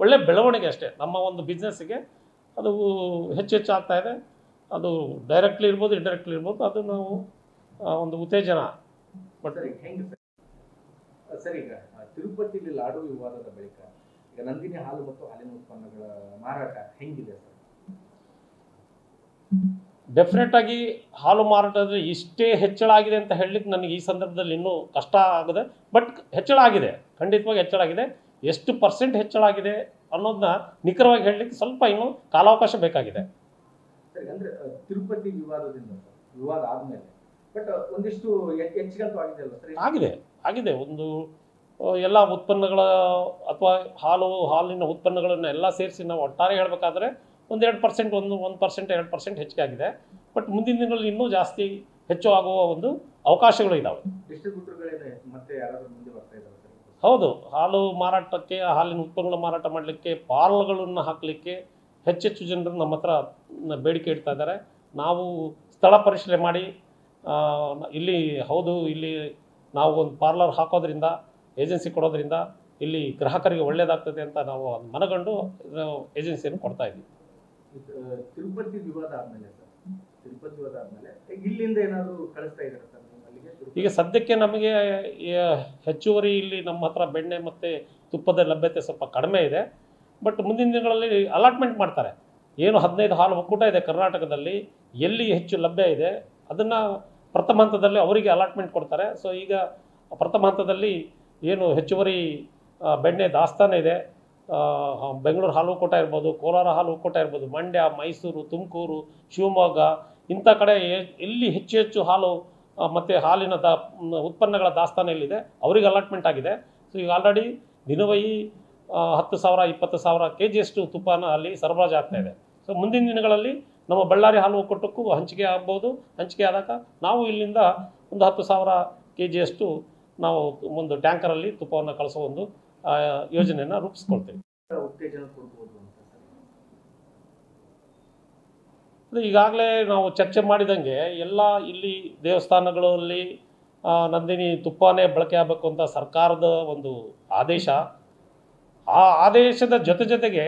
ಒಳ್ಳೆ ಬೆಳವಣಿಗೆ ಅಷ್ಟೇ. ನಮ್ಮ ಒಂದು ಬಿಸ್ನೆಸ್ಸಿಗೆ ಅದು ಹೆಚ್ಚು ಆಗ್ತಾಯಿದೆ. ಅದು ಡೈರೆಕ್ಟ್ಲಿ ಇರ್ಬೋದು, ಇಂಡೈರೆಕ್ಟ್ಲಿ ಇರ್ಬೋದು. ಅದು ನಾವು ಒಂದು ಉತ್ತೇಜನ. ಬಟ್ ಹೆಂಗೆ ಸರ್, ಈಗ ತಿರುಪತಿಯಲ್ಲಿ ಲಾಡು ವಿವಾದದ ಬಳಿಕ ಈಗ ನಂದಿನಿ ಹಾಲು ಮತ್ತು ಹಾಲಿನ ಉತ್ಪನ್ನಗಳ ಮಾರಾಟ ಹೆಂಗಿದೆ ಸರ್? ಡೆಫಿನೆಟ್ ಆಗಿ ಹಾಲು ಮಾರಾಟದಲ್ಲಿ ಇಷ್ಟೇ ಹೆಚ್ಚಳ ಆಗಿದೆ ಅಂತ ಹೇಳಲಿಕ್ಕೆ ನನಗೆ ಈ ಸಂದರ್ಭದಲ್ಲಿ ಇನ್ನೂ ಕಷ್ಟ ಆಗಿದೆ. ಬಟ್ ಹೆಚ್ಚಳ ಆಗಿದೆ, ಖಂಡಿತವಾಗಿ ಹೆಚ್ಚಳ ಆಗಿದೆ. ಎಷ್ಟು ಪರ್ಸೆಂಟ್ ಹೆಚ್ಚಳ ಆಗಿದೆ ಅನ್ನೋದನ್ನ ನಿಖರವಾಗಿ ಹೇಳಲಿಕ್ಕೆ ಸ್ವಲ್ಪ ಇನ್ನೂ ಕಾಲಾವಕಾಶ ಬೇಕಾಗಿದೆ. ಸರಿ, ಅಂದರೆ ತಿರುಪತಿ ವಿವಾದ ಆದಮೇಲೆ ಬಟ್ ಒಂದಿಷ್ಟು ಹೆಚ್ಚಿಗಂತೂ ಆಗಿದೆ ಅಲ್ಲ ಸರ್? ಆಗಿದೆ. ಒಂದು ಎಲ್ಲ ಉತ್ಪನ್ನಗಳ ಅಥವಾ ಹಾಲಿನ ಉತ್ಪನ್ನಗಳನ್ನು ಎಲ್ಲ ಸೇರಿಸಿ ನಾವು ಒಟ್ಟಾರೆ ಹೇಳಬೇಕಾದ್ರೆ ಒಂದು 2%, 1%, 2% ಹೆಚ್ಚಿಗೆ ಆಗಿದೆ. ಬಟ್ ಮುಂದಿನ ದಿನಗಳಲ್ಲಿ ಇನ್ನೂ ಜಾಸ್ತಿ ಹೆಚ್ಚು ಆಗುವ ಒಂದು ಅವಕಾಶಗಳು ಇದ್ದಾವೆ. ಡಿಸ್ಟ್ರಿಬ್ಯೂಟರ್ಗಳೇ ಮತ್ತೆ ಯಾರಾದರೂ ಮುಂದೆ ಬರ್ತಾ ಇದ್ದಾರೆ ಸರ್? ಹೌದು, ಹಾಲು ಮಾರಾಟಕ್ಕೆ, ಹಾಲಿನ ಉತ್ಪನ್ನಗಳ ಮಾರಾಟ ಮಾಡಲಿಕ್ಕೆ, ಪಾರ್ಲ್ಗಳನ್ನು ಹಾಕಲಿಕ್ಕೆ ಹೆಚ್ಚೆಚ್ಚು ಜನರು ನಮ್ಮ ಹತ್ರ ಬೇಡಿಕೆ ಇಡ್ತಾ ಇದ್ದಾರೆ. ನಾವು ಸ್ಥಳ ಪರಿಶೀಲನೆ ಮಾಡಿ ಇಲ್ಲಿ ನಾವು ಒಂದು ಪಾರ್ಲರ್ ಹಾಕೋದ್ರಿಂದ, ಏಜೆನ್ಸಿ ಕೊಡೋದ್ರಿಂದ ಇಲ್ಲಿ ಗ್ರಾಹಕರಿಗೆ ಒಳ್ಳೆಯದಾಗ್ತದೆ ಅಂತ ನಾವು ಮನಗಂಡು ಏಜೆನ್ಸಿಯನ್ನು ಕೊಡ್ತಾ ಇದ್ದೀವಿ. ತಿರುಪತಿ ವಿವಾದ ಆದಮೇಲೆ ಇಲ್ಲಿಂದ ಏನಾದರೂ ಕಳಿಸ್ತಾ ಇದ್ದಾರೆ ಸರ್ ಅಲ್ಲಿಗೆ? ಈಗ ಸದ್ಯಕ್ಕೆ ನಮಗೆ ಹೆಚ್ಚುವರಿ ಇಲ್ಲಿ ನಮ್ಮ ಹತ್ರ ಬೆಣ್ಣೆ ಮತ್ತು ತುಪ್ಪದ ಲಭ್ಯತೆ ಸ್ವಲ್ಪ ಕಡಿಮೆ ಇದೆ. ಬಟ್ ಮುಂದಿನ ದಿನಗಳಲ್ಲಿ ಅಲಾಟ್ಮೆಂಟ್ ಮಾಡ್ತಾರೆ. ಏನು 15 ಹಾಲು ಒಕ್ಕೂಟ ಇದೆ ಕರ್ನಾಟಕದಲ್ಲಿ, ಎಲ್ಲಿ ಹೆಚ್ಚು ಲಭ್ಯ ಇದೆ ಅದನ್ನು ಪ್ರಥಮ ಹಂತದಲ್ಲಿ ಅವರಿಗೆ ಅಲಾಟ್ಮೆಂಟ್ ಕೊಡ್ತಾರೆ. ಸೊ ಈಗ ಪ್ರಥಮ ಹಂತದಲ್ಲಿ ಏನು ಹೆಚ್ಚುವರಿ ಬೆಣ್ಣೆ ದಾಸ್ತಾನು ಇದೆ, ಬೆಂಗಳೂರು ಹಾಲು ಒಕ್ಕೂಟ ಇರ್ಬೋದು, ಕೋಲಾರ ಹಾಲು ಒಕ್ಕೂಟ ಇರ್ಬೋದು, ಮಂಡ್ಯ, ಮೈಸೂರು, ತುಮಕೂರು, ಶಿವಮೊಗ್ಗ ಇಂಥ ಕಡೆ ಎಲ್ಲಿ ಹೆಚ್ಚು ಹಾಲು ಮತ್ತು ಹಾಲಿನ ಉತ್ಪನ್ನಗಳ ದಾಸ್ತಾನು ಎಲ್ಲಿದೆ ಅವರಿಗೆ ಅಲಾಟ್ಮೆಂಟ್ ಆಗಿದೆ. ಸೊ ಈಗ ಆಲ್ರೆಡಿ ದಿನವಹಿ 10,000 20,000 kg ತುಪ್ಪನ ಅಲ್ಲಿ ಸರಬರಾಜು ಆಗ್ತಾಯಿದೆ. ಸೊ ಮುಂದಿನ ದಿನಗಳಲ್ಲಿ ನಮ್ಮ ಬಳ್ಳಾರಿ ಹಾಲು ಒಕ್ಕೂಟಕ್ಕೂ ಹಂಚಿಕೆ ಆಗ್ಬೋದು. ಹಂಚಿಕೆ ಆದಾಗ ನಾವು ಇಲ್ಲಿಂದ ಒಂದು 10,000 kg ನಾವು ಒಂದು ಟ್ಯಾಂಕರಲ್ಲಿ ತುಪ್ಪವನ್ನು ಕಳಿಸೋ ಒಂದು ಯೋಜನೆಯನ್ನು ರೂಪಿಸ್ಕೊಳ್ತೇವೆ. ಅದು ಈಗಾಗಲೇ ನಾವು ಚರ್ಚೆ ಮಾಡಿದಂಗೆ ಎಲ್ಲ ಇಲ್ಲಿ ದೇವಸ್ಥಾನಗಳಲ್ಲಿ ನಂದಿನಿ ತುಪ್ಪನೇ ಬಳಕೆ ಆಗಬೇಕು ಅಂತ ಸರ್ಕಾರದ ಒಂದು ಆದೇಶ. ಆ ಆದೇಶದ ಜೊತೆಗೆ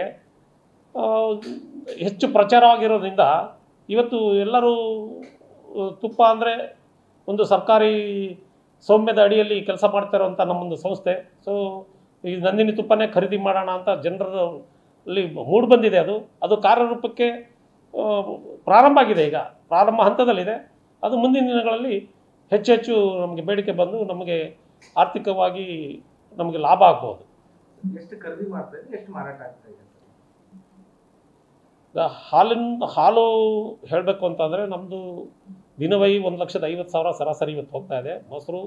ಹೆಚ್ಚು ಪ್ರಚಾರವಾಗಿರೋದ್ರಿಂದ ಇವತ್ತು ಎಲ್ಲರೂ ತುಪ್ಪ ಅಂದರೆ ಒಂದು ಸರ್ಕಾರಿ ಸೌಮ್ಯದ ಅಡಿಯಲ್ಲಿ ಕೆಲಸ ಮಾಡ್ತಾ ಇರುವಂಥ ನಮ್ಮೊಂದು ಸಂಸ್ಥೆ. ಸೊ ಈ ನಂದಿನಿ ತುಪ್ಪನೇ ಖರೀದಿ ಮಾಡೋಣ ಅಂತ ಜನರಲ್ಲಿ ಮೂಡ್ ಬಂದಿದೆ. ಅದು ಕಾರ್ಯರೂಪಕ್ಕೆ ಪ್ರಾರಂಭ ಆಗಿದೆ. ಈಗ ಪ್ರಾರಂಭ ಹಂತದಲ್ಲಿದೆ. ಅದು ಮುಂದಿನ ದಿನಗಳಲ್ಲಿ ಹೆಚ್ಚು ನಮಗೆ ಬೇಡಿಕೆ ಬಂದು ನಮಗೆ ಆರ್ಥಿಕವಾಗಿ ನಮಗೆ ಲಾಭ ಆಗ್ಬೋದು. ಎಷ್ಟು ಖರೀದಿ ಮಾಡ್ತಾ ಇದೆ, ಎಷ್ಟು ಮಾರಾಟ ಆಗ್ತಾ ಇದೆ? ಹಾಲು ಹೇಳಬೇಕು ಅಂತಂದರೆ ನಮ್ಮದು ದಿನವಹಿ 1,50,000 ಸರಾಸರಿ ಇವತ್ತು ಹೋಗ್ತಾ ಇದೆ. ಮೊಸರು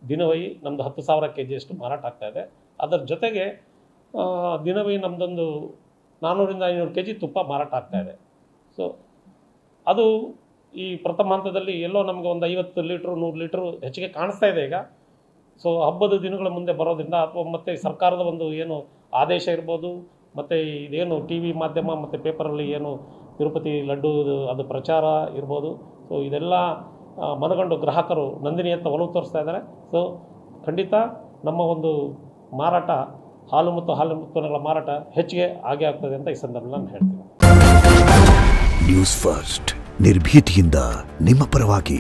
ದಿನವಹಿ ನಮ್ಮದು 10,000 kg ಮಾರಾಟ ಆಗ್ತಾ ಇದೆ. ಅದರ ಜೊತೆಗೆ ದಿನವಹಿ ನಮ್ಮದೊಂದು 400-500 kg ತುಪ್ಪ ಮಾರಾಟ ಆಗ್ತಾ ಇದೆ. ಸೊ ಅದು ಈ ಪ್ರಥಮ ಹಂತದಲ್ಲಿ ಎಲ್ಲೋ ನಮಗೆ ಒಂದು 50 ಲೀಟ್ರು 100 ಲೀಟ್ರು ಹೆಚ್ಚಿಗೆ ಕಾಣಿಸ್ತಾ ಇದೆ ಈಗ. ಸೊ ಹಬ್ಬದ ದಿನಗಳ ಮುಂದೆ ಬರೋದ್ರಿಂದ ಅಥವಾ ಮತ್ತು ಸರ್ಕಾರದ ಒಂದು ಏನು ಆದೇಶ ಇರ್ಬೋದು, ಮತ್ತು ಇದೇನು ಟಿ ವಿ ಮಾಧ್ಯಮ ಮತ್ತು ಪೇಪರಲ್ಲಿ ಏನು ತಿರುಪತಿ ಲಡ್ಡು ಅದು ಪ್ರಚಾರ ಇರ್ಬೋದು. ಸೊ ಇದೆಲ್ಲ ಮನಗಂಡು ಗ್ರಾಹಕರು ನಂದಿನಿಯತ್ತ ಒಲವು ತೋರಿಸ್ತಾ ಇದ್ದಾರೆ. ಸೊ ಖಂಡಿತ ನಮ್ಮ ಒಂದು ಮಾರಾಟ ಹಾಲು ಮತ್ತು ಹಾಲಿನ ಉತ್ಪನ್ನಗಳ ಮಾರಾಟ ಹೆಚ್ಚಿಗೆ ಆಗೇ ಆಗ್ತದೆ ಅಂತ ಈ ಸಂದರ್ಭದಲ್ಲಿ ನಾನು ಹೇಳ್ತೀನಿ. ನ್ಯೂಸ್ ಫಸ್ಟ್, ನಿರ್ಭೀತಿಯಿಂದ ನಿಮ್ಮ ಪರವಾಗಿ.